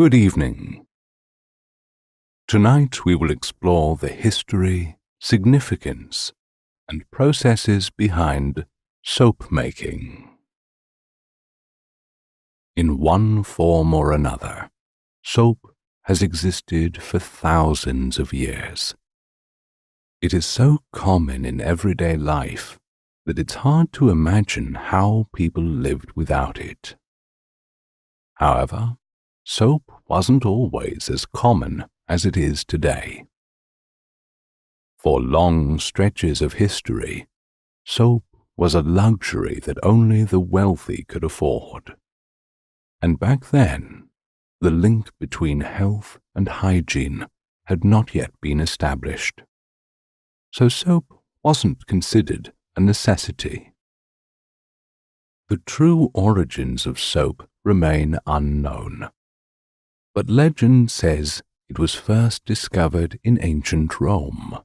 Good evening. Tonight we will explore the history, significance, and processes behind soap making. In one form or another, soap has existed for thousands of years. It is so common in everyday life that it's hard to imagine how people lived without it. However, soap wasn't always as common as it is today. For long stretches of history, soap was a luxury that only the wealthy could afford. And back then, the link between health and hygiene had not yet been established. So soap wasn't considered a necessity. The true origins of soap remain unknown, but legend says it was first discovered in ancient Rome.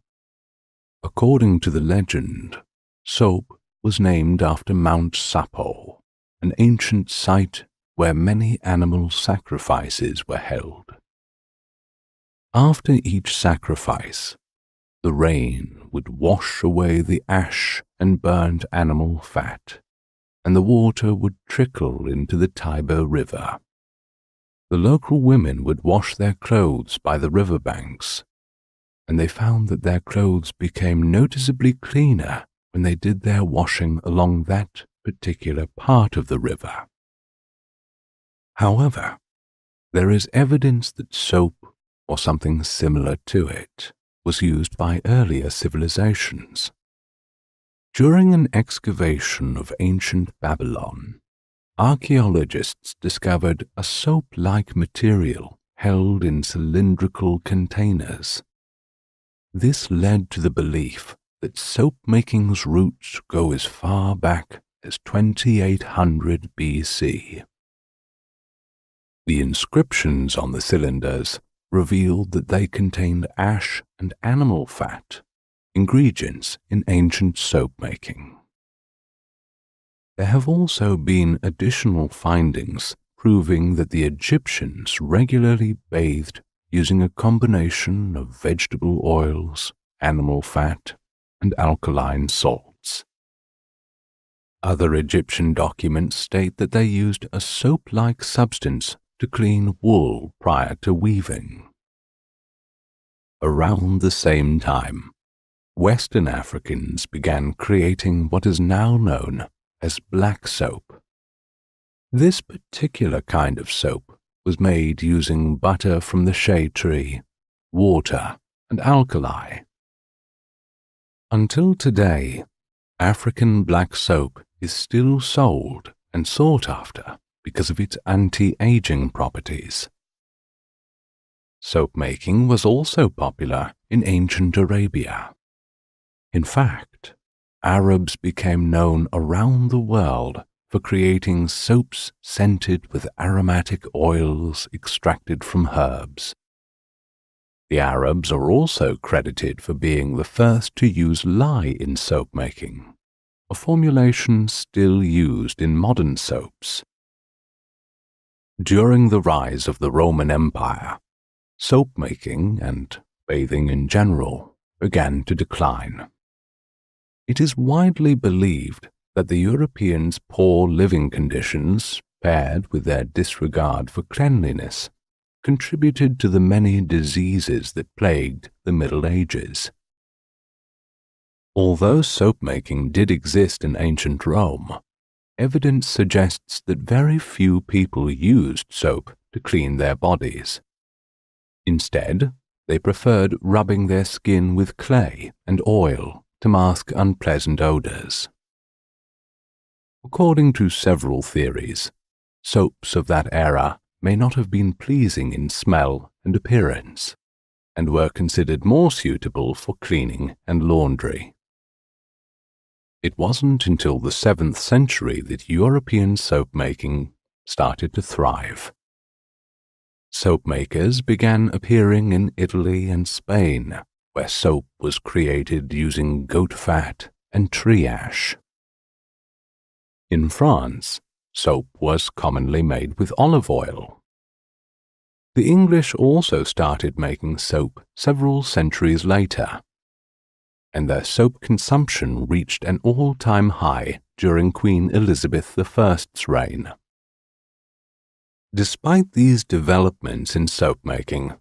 According to the legend, soap was named after Mount Sappho, an ancient site where many animal sacrifices were held. After each sacrifice, the rain would wash away the ash and burnt animal fat, and the water would trickle into the Tiber River. The local women would wash their clothes by the riverbanks, and they found that their clothes became noticeably cleaner when they did their washing along that particular part of the river. However, there is evidence that soap, or something similar to it, was used by earlier civilizations. During an excavation of ancient Babylon, archaeologists discovered a soap-like material held in cylindrical containers. This led to the belief that soap-making's roots go as far back as 2800 BC. The inscriptions on the cylinders revealed that they contained ash and animal fat, ingredients in ancient soap making. There have also been additional findings proving that the Egyptians regularly bathed using a combination of vegetable oils, animal fat, and alkaline salts. Other Egyptian documents state that they used a soap-like substance to clean wool prior to weaving. Around the same time, Western Africans began creating what is now known as black soap. This particular kind of soap was made using butter from the shea tree, water, and alkali. Until today, African black soap is still sold and sought after because of its anti-aging properties. Soap making was also popular in ancient Arabia. In fact, Arabs became known around the world for creating soaps scented with aromatic oils extracted from herbs. The Arabs are also credited for being the first to use lye in soap making, a formulation still used in modern soaps. During the rise of the Roman Empire, soap making and bathing in general began to decline. It is widely believed that the Europeans' poor living conditions, paired with their disregard for cleanliness, contributed to the many diseases that plagued the Middle Ages. Although soap making did exist in ancient Rome, evidence suggests that very few people used soap to clean their bodies. Instead, they preferred rubbing their skin with clay and oil to mask unpleasant odors. According to several theories, soaps of that era may not have been pleasing in smell and appearance, and were considered more suitable for cleaning and laundry. It wasn't until the 7th century that European soap making started to thrive. Soap makers began appearing in Italy and Spain, where soap was created using goat fat and tree ash. In France, soap was commonly made with olive oil. The English also started making soap several centuries later, and their soap consumption reached an all-time high during Queen Elizabeth I's reign. Despite these developments in soap making,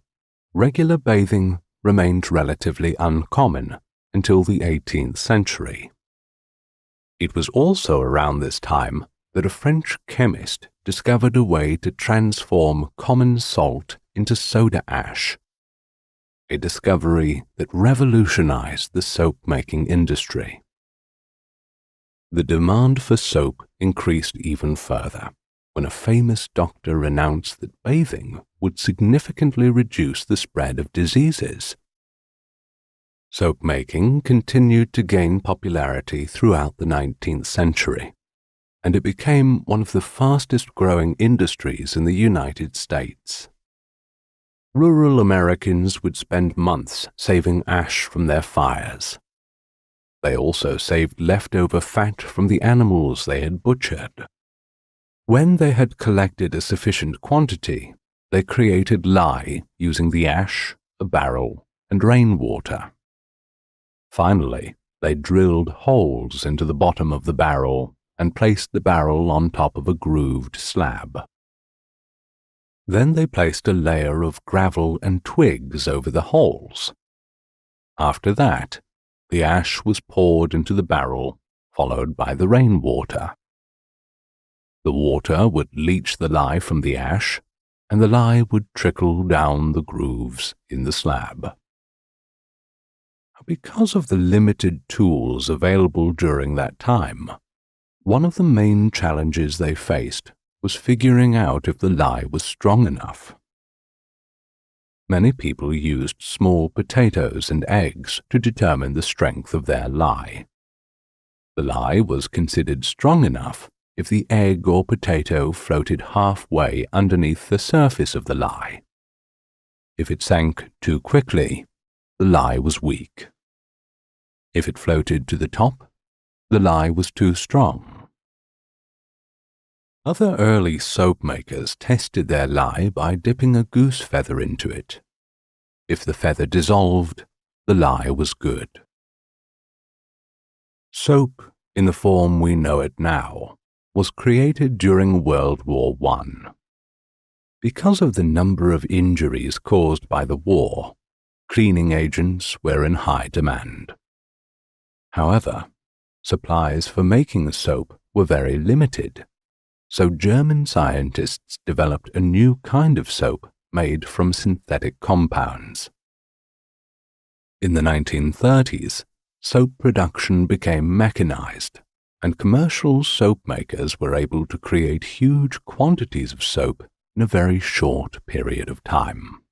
regular bathing remained relatively uncommon until the 18th century. It was also around this time that a French chemist discovered a way to transform common salt into soda ash, a discovery that revolutionized the soap-making industry. The demand for soap increased even further when a famous doctor announced that bathing would significantly reduce the spread of diseases. Soap making continued to gain popularity throughout the 19th century, and it became one of the fastest-growing industries in the United States. Rural Americans would spend months saving ash from their fires. They also saved leftover fat from the animals they had butchered. When they had collected a sufficient quantity, they created lye using the ash, a barrel, and rainwater. Finally, they drilled holes into the bottom of the barrel and placed the barrel on top of a grooved slab. Then they placed a layer of gravel and twigs over the holes. After that, the ash was poured into the barrel, followed by the rainwater. The water would leach the lye from the ash, and the lye would trickle down the grooves in the slab. Because of the limited tools available during that time, one of the main challenges they faced was figuring out if the lye was strong enough. Many people used small potatoes and eggs to determine the strength of their lye. The lye was considered strong enough if the egg or potato floated halfway underneath the surface of the lye. If it sank too quickly, the lye was weak. If it floated to the top, the lye was too strong. Other early soap makers tested their lye by dipping a goose feather into it. If the feather dissolved, the lye was good. Soap, in the form we know it now, was created during World War I. Because of the number of injuries caused by the war, cleaning agents were in high demand. However, supplies for making soap were very limited, so German scientists developed a new kind of soap made from synthetic compounds. In the 1930s, soap production became mechanized, and commercial soap makers were able to create huge quantities of soap in a very short period of time.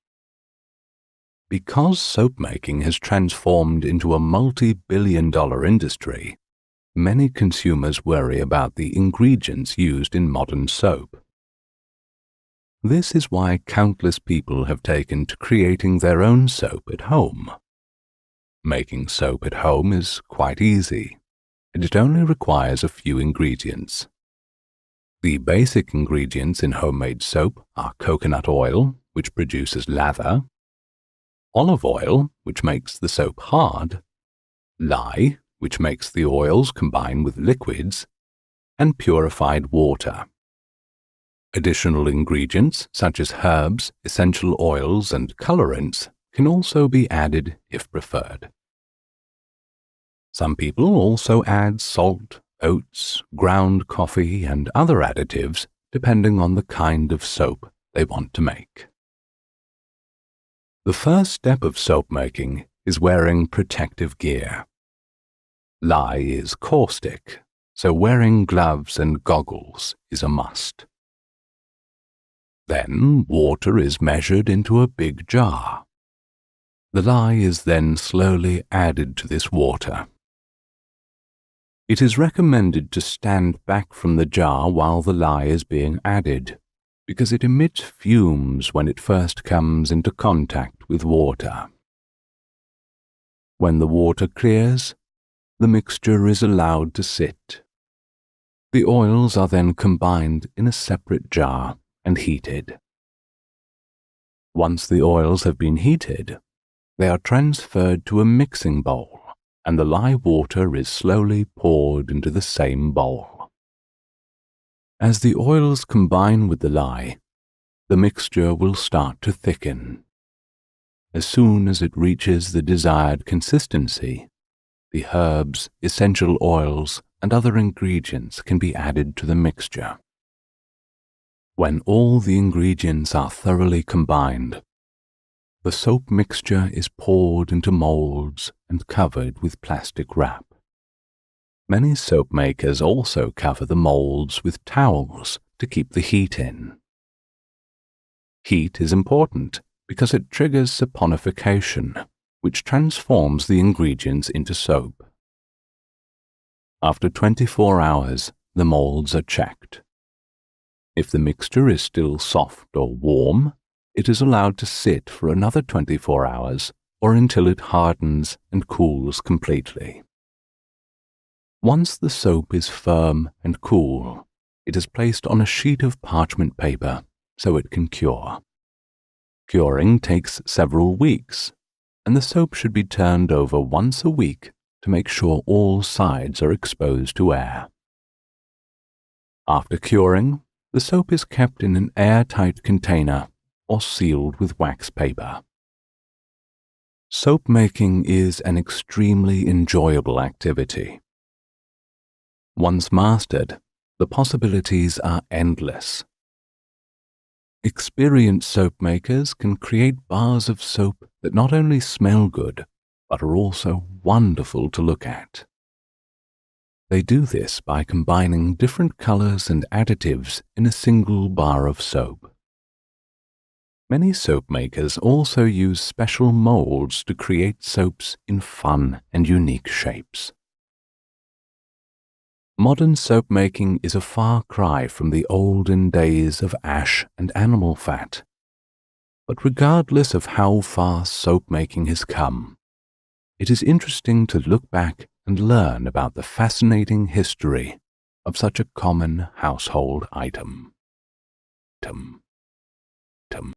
Because soap making has transformed into a multi-billion-dollar industry, many consumers worry about the ingredients used in modern soap. This is why countless people have taken to creating their own soap at home. Making soap at home is quite easy, and it only requires a few ingredients. The basic ingredients in homemade soap are coconut oil, which produces lather, olive oil, which makes the soap hard, lye, which makes the oils combine with liquids, and purified water. Additional ingredients such as herbs, essential oils, and colorants can also be added if preferred. Some people also add salt, oats, ground coffee, and other additives depending on the kind of soap they want to make. The first step of soap making is wearing protective gear. Lye is caustic, so wearing gloves and goggles is a must. Then water is measured into a big jar. The lye is then slowly added to this water. It is recommended to stand back from the jar while the lye is being added, because it emits fumes when it first comes into contact with water. When the water clears, the mixture is allowed to sit. The oils are then combined in a separate jar and heated. Once the oils have been heated, they are transferred to a mixing bowl, and the lye water is slowly poured into the same bowl. As the oils combine with the lye, the mixture will start to thicken. As soon as it reaches the desired consistency, the herbs, essential oils, and other ingredients can be added to the mixture. When all the ingredients are thoroughly combined, the soap mixture is poured into molds and covered with plastic wrap. Many soap makers also cover the molds with towels to keep the heat in. Heat is important because it triggers saponification, which transforms the ingredients into soap. After 24 hours, the molds are checked. If the mixture is still soft or warm, it is allowed to sit for another 24 hours or until it hardens and cools completely. Once the soap is firm and cool, it is placed on a sheet of parchment paper so it can cure. Curing takes several weeks, and the soap should be turned over once a week to make sure all sides are exposed to air. After curing, the soap is kept in an airtight container or sealed with wax paper. Soap making is an extremely enjoyable activity. Once mastered, the possibilities are endless. Experienced soap makers can create bars of soap that not only smell good, but are also wonderful to look at. They do this by combining different colors and additives in a single bar of soap. Many soap makers also use special molds to create soaps in fun and unique shapes. Modern soap making is a far cry from the olden days of ash and animal fat. But regardless of how far soap making has come, it is interesting to look back and learn about the fascinating history of such a common household item.